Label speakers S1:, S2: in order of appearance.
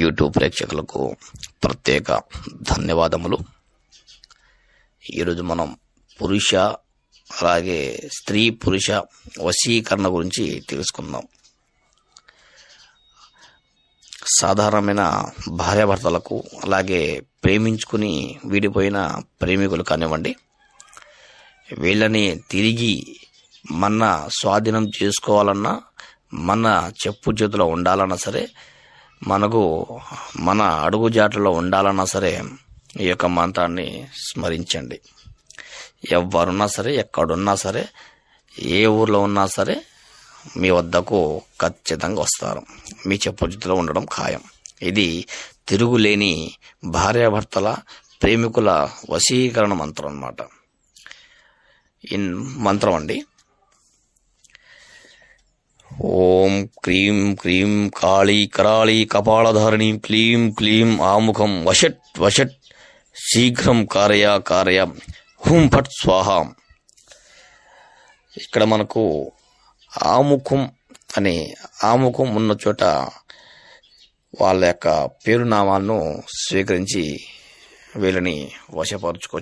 S1: YouTube ప్రేక్షకులకు ప్రత్యేక ధన్యవాదములు. ఈరోజు మనం పురుష అలాగే స్త్రీ పురుష వశీకరణ గురించి తెలుసుకుందాం. సాధారణమైన భార్యాభర్తలకు అలాగే ప్రేమించుకుని విడిపోయిన ప్రేమికులు కానివ్వండి, వీళ్ళని తిరిగి మన స్వాధీనం చేసుకోవాలన్నా, మన చెప్పు చేతిలో ఉండాలన్నా సరే, మనకు మన అడుగుజాట్లలో ఉండాలన్నా సరే ఈ యొక్క మంత్రాన్ని స్మరించండి. ఎవరున్నా సరే, ఎక్కడున్నా సరే, ఏ ఊర్లో ఉన్నా సరే మీ వద్దకు ఖచ్చితంగా వస్తారు. మీ చెప్పు చేతిలో ఉండడం ఖాయం. ఇది తిరుగులేని భార్యాభర్తల ప్రేమికుల వశీకరణ మంత్రం అన్నమాట. ఈ మంత్రం అండి: ఓం క్రీం క్రీం కాళీ కరాళీ కపాళధారిణి క్లీం క్లీం ఆముఖం వషట్ వషట్ శీఘ్రం కారయ కారయ హుం ఫట్ స్వాహ. ఇక్కడ మనకు ఆముఖం అనే ఆముఖం ఉన్న చోట వాళ్ళ యొక్క పేరునామాలను స్వీకరించి వీళ్ళని వశపరుచుకోవచ్చు.